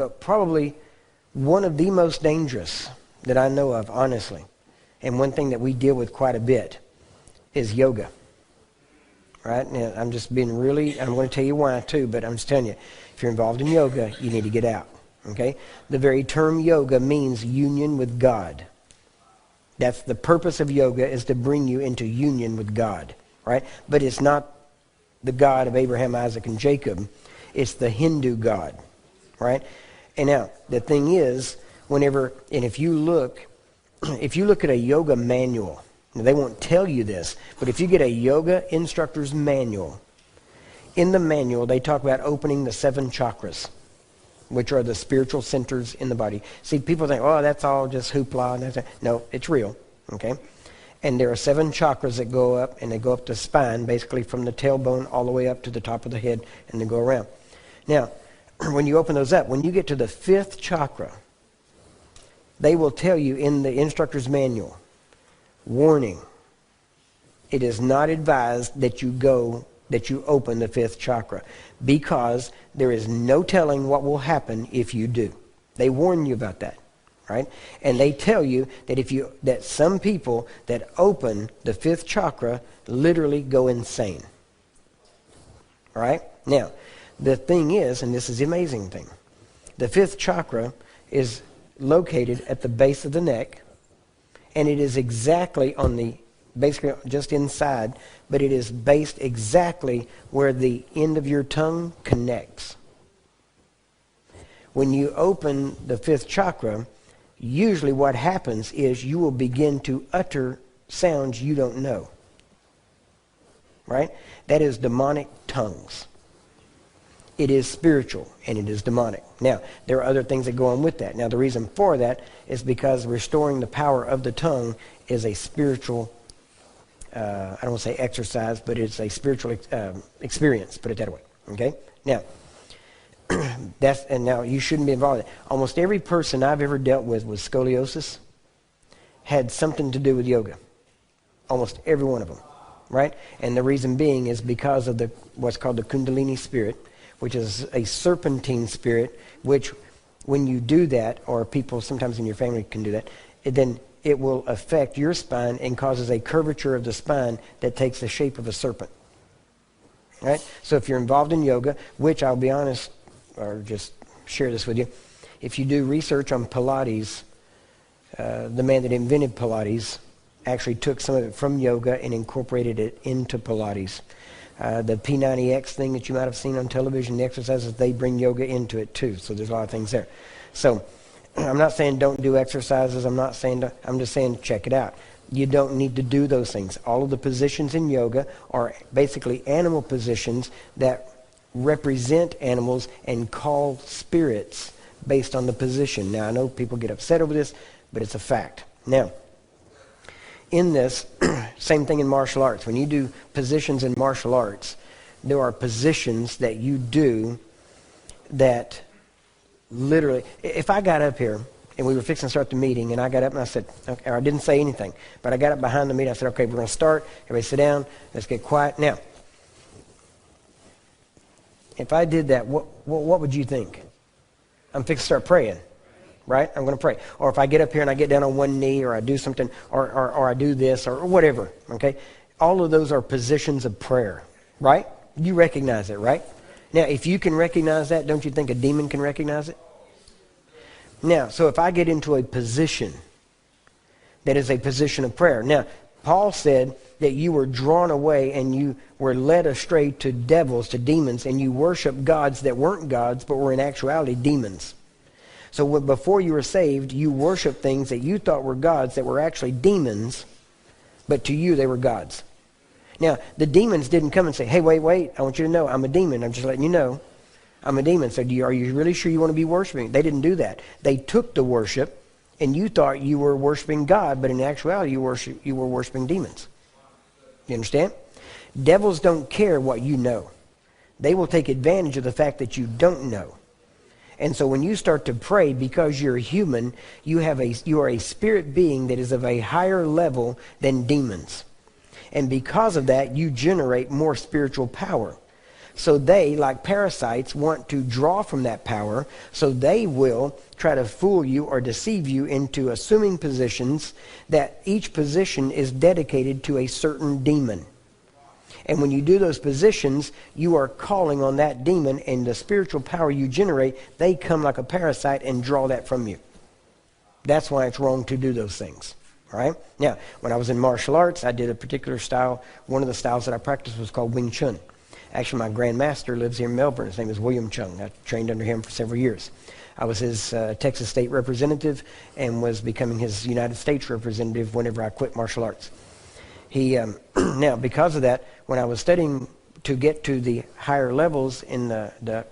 but probably one of the most dangerous that I know of, honestly, and one thing that we deal with quite a bit is yoga. Right? Now, I'm just being really, I'm going to tell you why too, but I'm just telling you, if you're involved in yoga, you need to get out. Okay? The very term yoga means union with God. That's the purpose of yoga, is to bring you into union with God. Right? But it's not the God of Abraham, Isaac, and Jacob. It's the Hindu God. Right? And now, the thing is, if you look at a yoga manual, now, they won't tell you this, but if you get a yoga instructor's manual, in the manual they talk about opening the 7 chakras, which are the spiritual centers in the body. See, people think, oh, that's all just hoopla. No, it's real, okay? And there are 7 chakras that go up, and they go up the spine, basically from the tailbone all the way up to the top of the head, and they go around. Now, when you open those up, when you get to the 5th chakra, they will tell you in the instructor's manual, warning, it is not advised that you open the 5th chakra, because there is no telling what will happen if you do. They warn you about that, right? And they tell you that some people that open the 5th chakra literally go insane. All right? Now, the thing is, and this is the amazing thing, the 5th chakra is located at the base of the neck, and it is exactly basically just inside, but it is based exactly where the end of your tongue connects. When you open the 5th chakra, usually what happens is you will begin to utter sounds you don't know. Right? That is demonic tongues. It is spiritual, and it is demonic. Now, there are other things that go on with that. Now, the reason for that is because restoring the power of the tongue is a spiritual, I don't want to say exercise, but it's a spiritual experience, put it that way. Okay? Now, now you shouldn't be involved in it. Almost every person I've ever dealt with scoliosis had something to do with yoga. Almost every one of them. Right? And the reason being is because of what's called the Kundalini spirit, which is a serpentine spirit, which when you do that, or people sometimes in your family can do that, then it will affect your spine and causes a curvature of the spine that takes the shape of a serpent. Right? So if you're involved in yoga, which I'll be honest, or just share this with you, if you do research on Pilates, the man that invented Pilates actually took some of it from yoga and incorporated it into Pilates. The P90X thing that you might have seen on television, the exercises, they bring yoga into it too. So there's a lot of things there. So I'm not saying don't do exercises. I'm just saying check it out. You don't need to do those things. All of the positions in yoga are basically animal positions that represent animals and call spirits based on the position. Now, I know people get upset over this, but it's a fact. Now, in this, same thing in martial arts. When you do positions in martial arts, there are positions that you do that literally, if I got up here and we were fixing to start the meeting and I got up and I said, okay, or I didn't say anything, but I got up behind the meeting, I said, okay, we're going to start, everybody sit down, let's get quiet. Now, if I did that, what would you think? I'm fixing to start praying. Right? I'm going to pray. Or if I get up here and I get down on one knee, or I do something, or I do this, or whatever, okay? All of those are positions of prayer, right? You recognize it, right? Now, if you can recognize that, don't you think a demon can recognize it? Now, so if I get into a position that is a position of prayer. Now, Paul said that you were drawn away and you were led astray to devils, to demons, and you worship gods that weren't gods, but were in actuality demons. So before you were saved, you worshiped things that you thought were gods that were actually demons, but to you they were gods. Now, the demons didn't come and say, hey, wait, I want you to know I'm a demon. I'm just letting you know I'm a demon. So are you really sure you want to be worshiping? They didn't do that. They took the worship, and you thought you were worshiping God, but in actuality you were worshiping demons. You understand? Devils don't care what you know. They will take advantage of the fact that you don't know. And so when you start to pray, because you're human, you are a spirit being that is of a higher level than demons. And because of that, you generate more spiritual power. So they, like parasites, want to draw from that power, so they will try to fool you or deceive you into assuming positions that each position is dedicated to a certain demon. And when you do those positions, you are calling on that demon, and the spiritual power you generate, they come like a parasite and draw that from you. That's why it's wrong to do those things. All right? Now, when I was in martial arts, I did a particular style. One of the styles that I practiced was called Wing Chun. Actually, my grandmaster lives here in Melbourne. His name is William Chung. I trained under him for several years. I was his Texas state representative and was becoming his United States representative whenever I quit martial arts. Now, because of that, when I was studying to get to the higher levels in the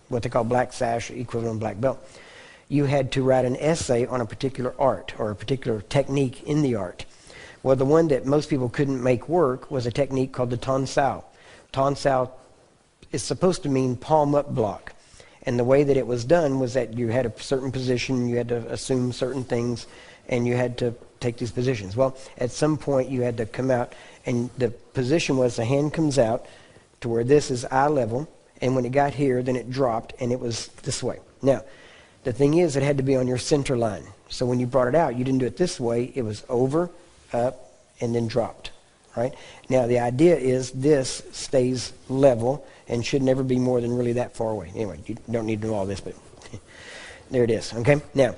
what they call black sash, equivalent black belt, you had to write an essay on a particular art or a particular technique in the art. Well, the one that most people couldn't make work was a technique called the Tan Sao. Tan Sao is supposed to mean palm up block. And the way that it was done was that you had a certain position, you had to assume certain things, and you had to take these positions. Well, at some point you had to come out, and the position was the hand comes out to where this is eye level, and when it got here, then it dropped, and it was this way. Now, the thing is, it had to be on your center line. So when you brought it out, you didn't do it this way. It was over, up, and then dropped. Right? Now, the idea is this stays level and should never be more than really that far away. Anyway, you don't need to know all this, but there it is. Okay? Now,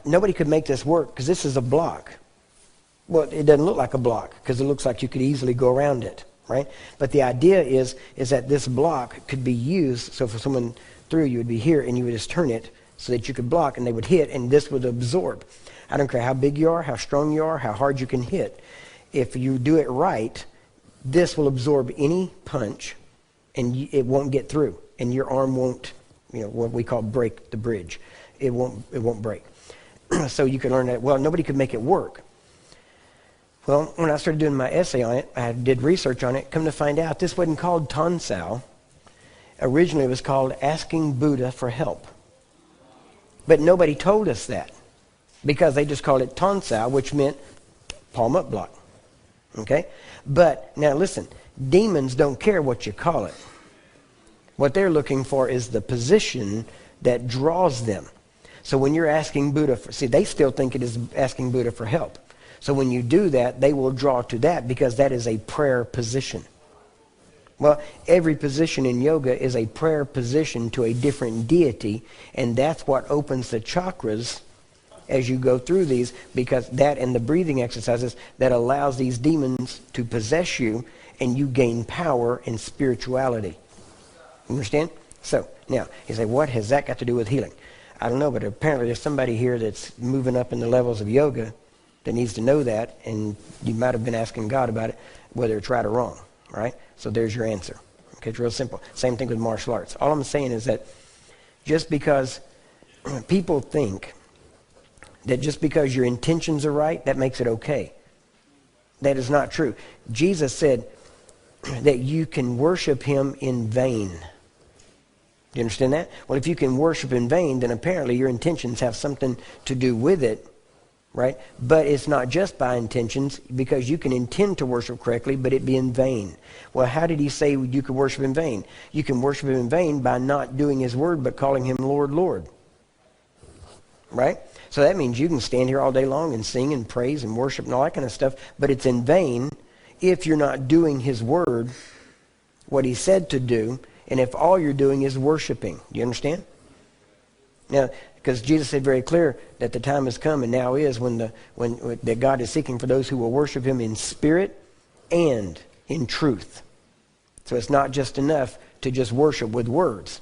nobody could make this work because this is a block. Well, it doesn't look like a block because it looks like you could easily go around it. Right? But the idea is that this block could be used, so for someone through, you would be here and you would just turn it so that you could block and they would hit and this would absorb. I don't care how big you are, how strong you are, how hard you can hit. If you do it right, this will absorb any punch and it won't get through. And your arm won't, what we call break the bridge. It won't break. So you can learn that. Well, nobody could make it work. Well, when I started doing my essay on it, I did research on it. Come to find out, this wasn't called Tan Sao. Originally, it was called Asking Buddha for Help. But nobody told us that because they just called it Tan Sao, which meant palm up block. Okay? But now listen, demons don't care what you call it. What they're looking for is the position that draws them. So when you're asking Buddha they still think it is asking Buddha for help. So when you do that, they will draw to that because that is a prayer position. Well, every position in yoga is a prayer position to a different deity, and that's what opens the chakras as you go through these, because that and the breathing exercises that allows these demons to possess you, and you gain power and spirituality. Understand? So, now, you say, what has that got to do with healing? I don't know, but apparently there's somebody here that's moving up in the levels of yoga that needs to know that, and you might have been asking God about it, whether it's right or wrong. Right? So there's your answer. Okay, it's real simple. Same thing with martial arts. All I'm saying is that just because people think that just because your intentions are right, that makes it okay. That is not true. Jesus said that you can worship him in vain. Do you understand that? Well, if you can worship in vain, then apparently your intentions have something to do with it. Right? But it's not just by intentions, because you can intend to worship correctly, but it be in vain. Well, how did he say you could worship in vain? You can worship him in vain by not doing his word, but calling him Lord, Lord. Right? So that means you can stand here all day long and sing and praise and worship and all that kind of stuff, but it's in vain if you're not doing his word, what he said to do, and if all you're doing is worshiping. Do you understand? Now, because Jesus said very clear that the time has come and now is when that God is seeking for those who will worship him in spirit and in truth. So it's not just enough to just worship with words.